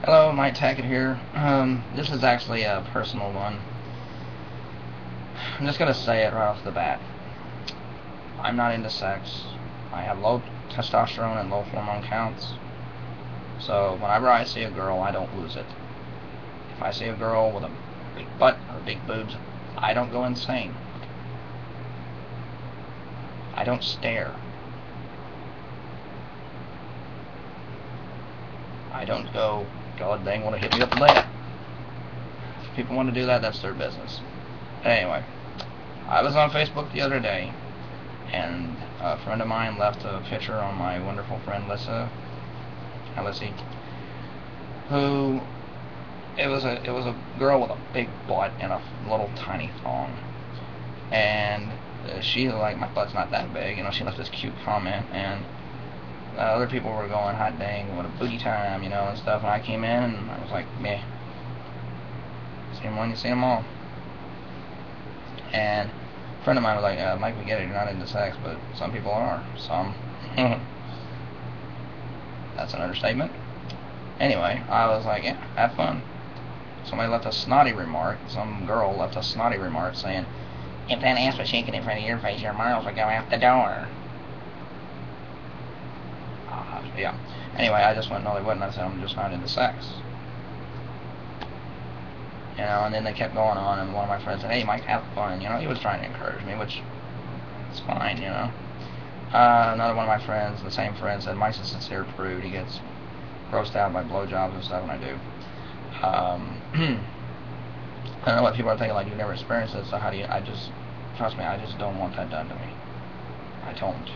Hello, Tackett here. This is actually a personal one. I'm just gonna say it right off the bat. I'm not into sex. I have low testosterone and low hormone counts. So whenever I see a girl, I don't lose it. If I see a girl with a big butt or big boobs, I don't go insane. I don't stare. I don't go, God dang, want to hit me up with that. If people want to do that, that's their business. Anyway, I was on Facebook the other day, and a friend of mine left a picture on my wonderful friend Lissy, who it was a girl with a big butt and a little tiny thong, and she's like, my butt's not that big, she left this cute comment, and other people were going, hot dang, what a booty time, and stuff, and I came in and I was like, meh, seen one, you seen them all. And a friend of mine was like, Mike, we get it, you're not into sex, but some people are. Some. That's an understatement. Anyway, I was like, yeah, have fun. Somebody left a snotty remark, some girl left a snotty remark saying, if that ass was shaking in front of your face, your morals would go out the door. Yeah. Anyway, I just went, no, they wouldn't. I said, I'm just not into sex. And then they kept going on, and one of my friends said, hey, Mike, have fun. He was trying to encourage me, which is fine, Another one of my friends, the same friend, said, Mike's a sincere prude. He gets grossed out by blowjobs and stuff when I do. I don't know what people are thinking, like, you've never experienced it, so how do you, trust me, I just don't want that done to me. I don't.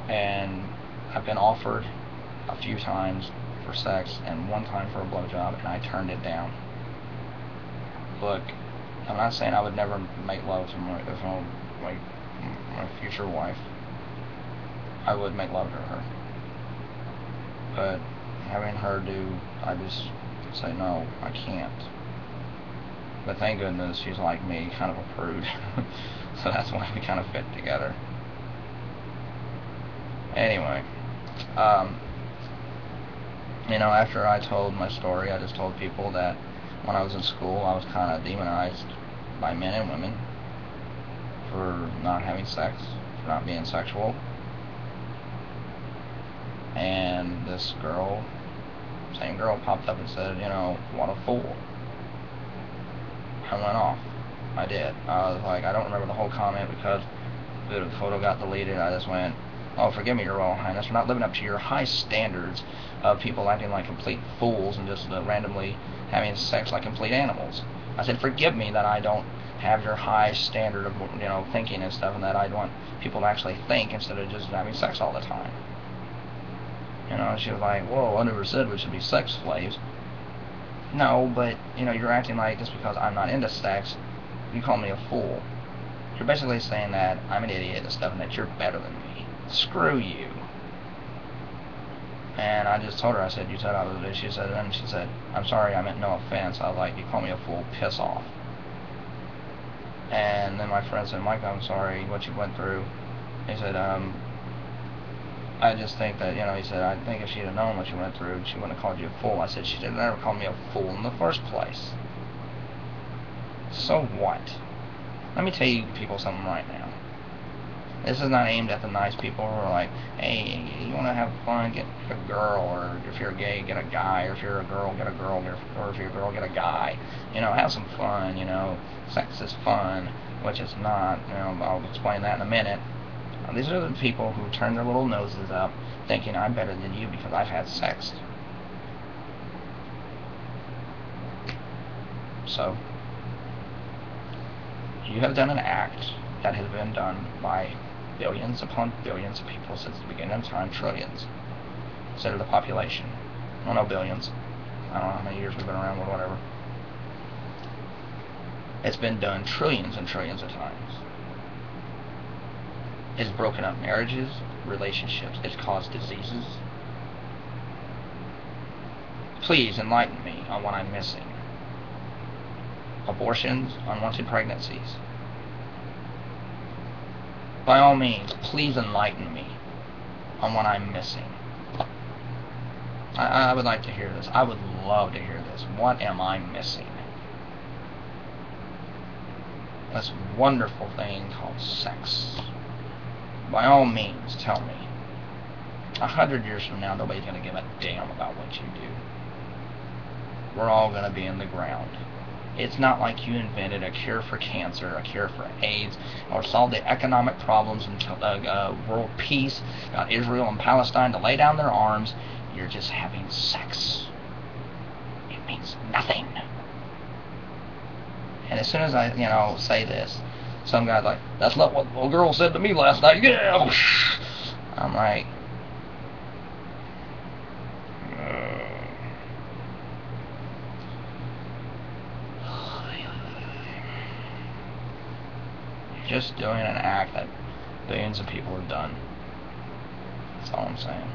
And I've been offered a few times for sex, and one time for a blowjob, and I turned it down. Look, I'm not saying I would never make love to my future wife. I would make love to her. But having her I just say, no, I can't. But thank goodness she's like me, kind of a prude. So that's why we kind of fit together. Anyway, after I told my story, I just told people that when I was in school, I was kind of demonized by men and women for not having sex, for not being sexual. And this girl, same girl, popped up and said, what a fool. I went off. I did. I was like, I don't remember the whole comment because the photo got deleted. I just went, oh, forgive me, Your Royal Highness, for not living up to your high standards of people acting like complete fools and just randomly having sex like complete animals. I said, forgive me that I don't have your high standard of, thinking and stuff, and that I want people to actually think instead of just having sex all the time. She was like, whoa, I never said we should be sex slaves. No, but, you're acting like just because I'm not into sex, you call me a fool. You're basically saying that I'm an idiot and stuff, and that you're better than me. Screw you. And I just told her, I said, you said I was, she said, I'm sorry, I meant no offense. I was like, you call me a fool, piss off. And then my friend said, Mike, I'm sorry what you went through. He said, I just think that, he said, I think if she'd have known what you went through, she wouldn't have called you a fool. I said, she didn't ever call me a fool in the first place. So what? Let me tell you people something right now. This is not aimed at the nice people who are like, hey, you want to have fun, get a girl, or if you're gay, get a guy, or if you're a girl, get a girl, or if you're a girl, get a guy. Have some fun, sex is fun, which it's not, I'll explain that in a minute. These are the people who turn their little noses up, thinking I'm better than you because I've had sex. So, you have done an act that has been done by billions upon billions of people since the beginning of time, trillions. Instead of the population. Well, no, billions. I don't know how many years we've been around, or whatever. It's been done trillions and trillions of times. It's broken up marriages, relationships. It's caused diseases. Please enlighten me on what I'm missing. Abortions, unwanted pregnancies. By all means, please enlighten me on what I'm missing. I would like to hear this. I would love to hear this. What am I missing? This wonderful thing called sex. By all means, tell me. 100 years from now, nobody's going to give a damn about what you do. We're all going to be in the ground. It's not like you invented a cure for cancer, a cure for AIDS, or solved the economic problems until world peace, got Israel and Palestine to lay down their arms. You're just having sex. It means nothing. And as soon as I, say this, some guy's like, that's not what the little girl said to me last night. Yeah. I'm like, you're just doing an act that billions of people have done. That's all I'm saying.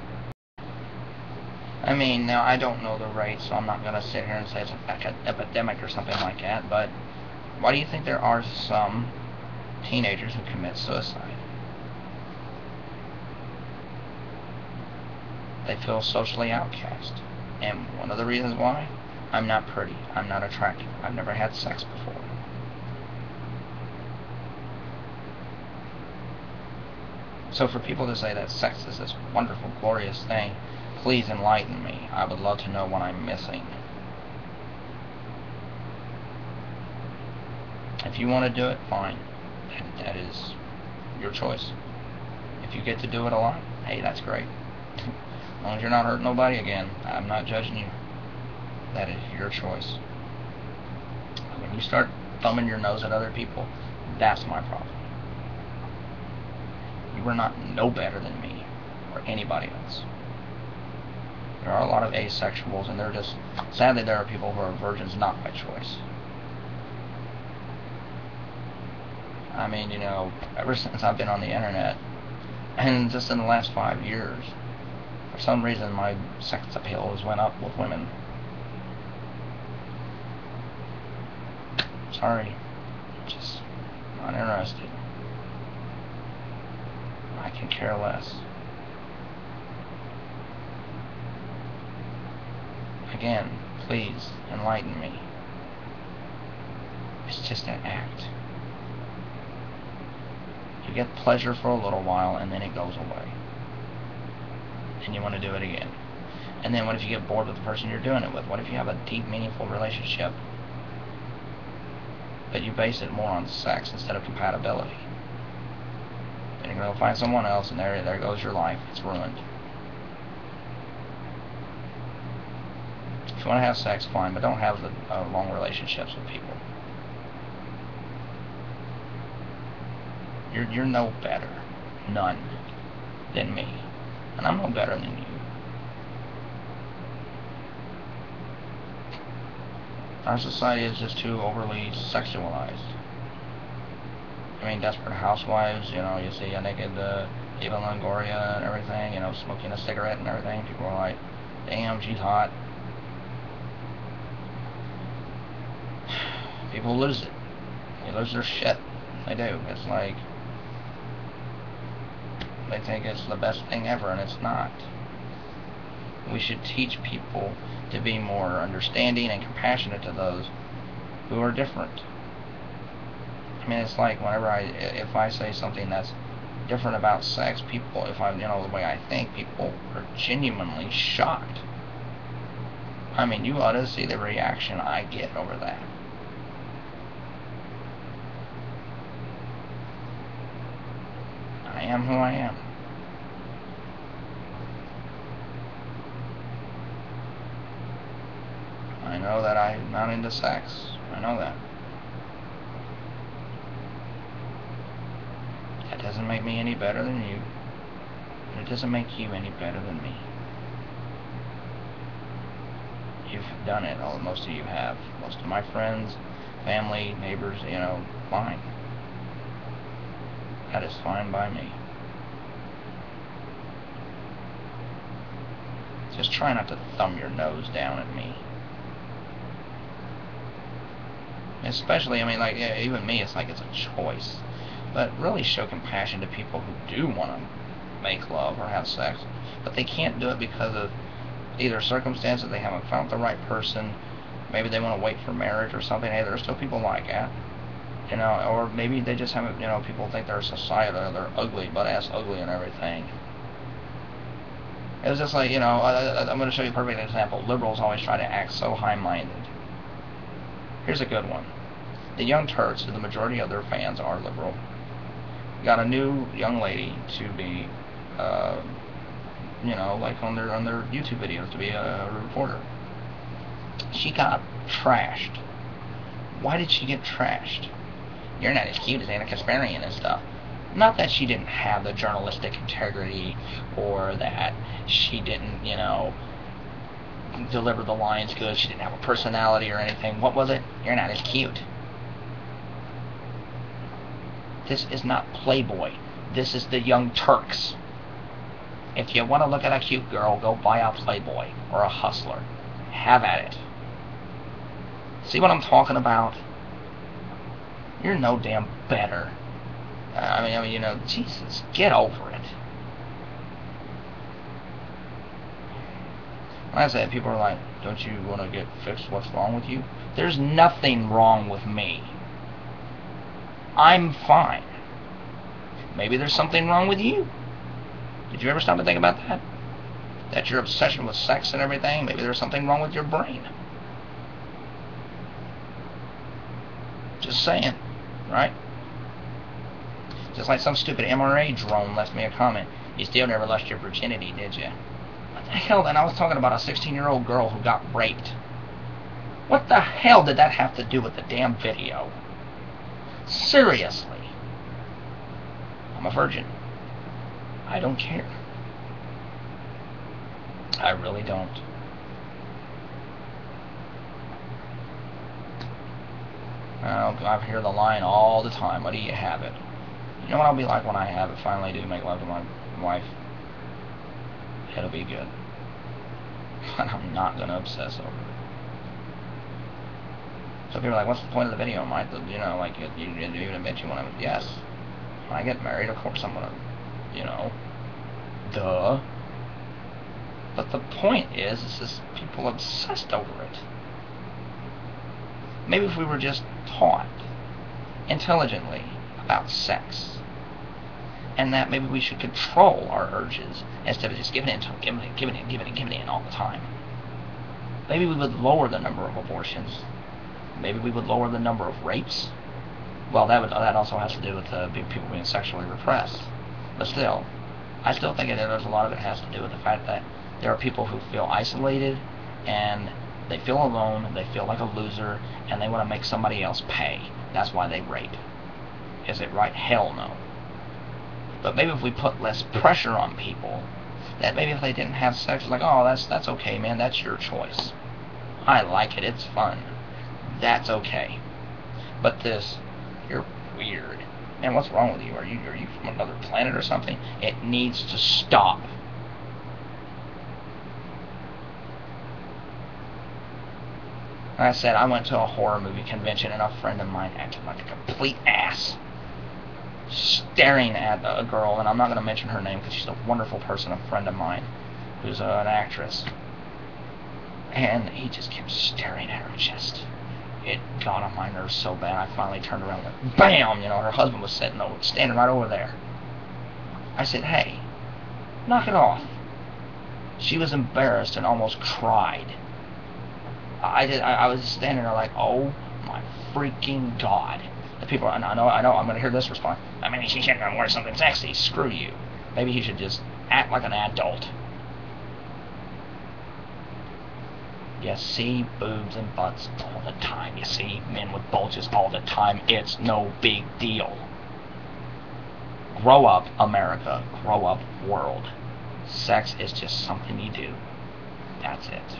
I mean, now I don't know the rate, so I'm not going to sit here and say it's an epidemic or something like that, but why do you think there are some teenagers who commit suicide? They feel socially outcast. And one of the reasons why? I'm not pretty. I'm not attractive. I've never had sex before. So for people to say that sex is this wonderful, glorious thing, please enlighten me. I would love to know what I'm missing. If you want to do it, fine. That is your choice. If you get to do it a lot, hey, that's great. As long as you're not hurting nobody, again, I'm not judging you. That is your choice. When you start thumbing your nose at other people, that's my problem. You are not no better than me or anybody else. There are a lot of asexuals, and they're just, sadly, there are people who are virgins not by choice. I mean, ever since I've been on the internet, and just in the last 5 years, for some reason my sex appeal has went up with women. Sorry, just not interested. I can care less. Again, please enlighten me. It's just an act. You get pleasure for a little while and then it goes away. And you want to do it again. And then what if you get bored with the person you're doing it with? What if you have a deep, meaningful relationship, but you base it more on sex instead of compatibility? Then you're going to find someone else, and there goes your life. It's ruined. If you want to have sex, fine, but don't have long relationships with people. You're no better, none, than me, and I'm no better than you. Our society is just too overly sexualized. I mean, Desperate Housewives, you see a naked Eva Longoria and everything, smoking a cigarette and everything. People are like, damn, she's hot. People lose it. They lose their shit. They do. It's like, they think it's the best thing ever, and it's not. We should teach people to be more understanding and compassionate to those who are different. I mean, it's like whenever if I say something that's different about sex, people, if I'm, the way I think, people are genuinely shocked. I mean, you ought to see the reaction I get over that. I am who I am. I know that I'm not into sex. I know that. That doesn't make me any better than you. And it doesn't make you any better than me. You've done it. Most of you have. Most of my friends, family, neighbors, fine. That is fine by me. Just try not to thumb your nose down at me. Especially, even me, it's like it's a choice. But really show compassion to people who do want to make love or have sex, but they can't do it because of either circumstances, they haven't found the right person, maybe they want to wait for marriage or something. Hey, there's still people like that, you know, or maybe they just haven't, you know, people think they're societal, they're ugly, butt-ass ugly and everything. It was just like, you know, I'm going to show you a perfect example. Liberals always try to act so high-minded. Here's a good one. The Young Turks, the majority of their fans are liberal, got a new young lady to be, you know, like on their YouTube videos, to be a reporter. She got trashed. Why did she get trashed? You're not as cute as Anna Kasparian and stuff. Not that she didn't have the journalistic integrity, or that she didn't, you know, deliver the lines good, she didn't have a personality or anything. What was it? You're not as cute. This is not Playboy. This is the Young Turks. If you want to look at a cute girl, go buy a Playboy or a Hustler. Have at it. See what I'm talking about? You're no damn better. I mean, you know, Jesus, get over it. Like I said, people are like, don't you want to get fixed? What's wrong with you? There's nothing wrong with me. I'm fine. Maybe there's something wrong with you. Did you ever stop and think about that? That your obsession with sex and everything, maybe there's something wrong with your brain. Just saying, right? Just like some stupid MRA drone left me a comment. You still never lost your virginity, did you? What the hell? And I was talking about a 16-year-old girl who got raped. What the hell did that have to do with the damn video? Seriously. I'm a virgin. I don't care. I really don't. I hear the line all the time. What do you have it? You know what I'll be like when I have it, finally do make love to my wife? It'll be good. But I'm not going to obsess over it. So people are like, what's the point of the video, Mike? You know, like, you even admit you want to, yes. When I get married, of course I'm going to, you know, duh. But the point is just people obsessed over it. Maybe if we were just taught intelligently about sex, and that maybe we should control our urges instead of just giving in all the time. Maybe we would lower the number of abortions. Maybe we would lower the number of rapes. Well, that also has to do with people being sexually repressed. But still, I still think there's a lot of it has to do with the fact that there are people who feel isolated, and they feel alone, they feel like a loser, and they want to make somebody else pay. That's why they rape. Is it right? Hell no. But maybe if we put less pressure on people, that maybe if they didn't have sex, like, oh, that's okay, man, that's your choice. I like it, it's fun. That's okay. But this, you're weird. Man, what's wrong with you? Are you from another planet or something? It needs to stop. Like I said, I went to a horror movie convention and a friend of mine acted like a complete ass, staring at a girl, and I'm not going to mention her name because she's a wonderful person, a friend of mine who's an actress, and he just kept staring at her chest. It got on my nerves so bad, I finally turned around and went, BAM! You know, her husband was standing right over there. I said, hey, knock it off. She was embarrassed and almost cried. I was just standing there like, oh my freaking God. The people, I know, I'm going to hear this response. I mean, she shouldn't wear something sexy. Screw you. Maybe he should just act like an adult. You see boobs and butts all the time. You see men with bulges all the time. It's no big deal. Grow up, America. Grow up, world. Sex is just something you do. That's it.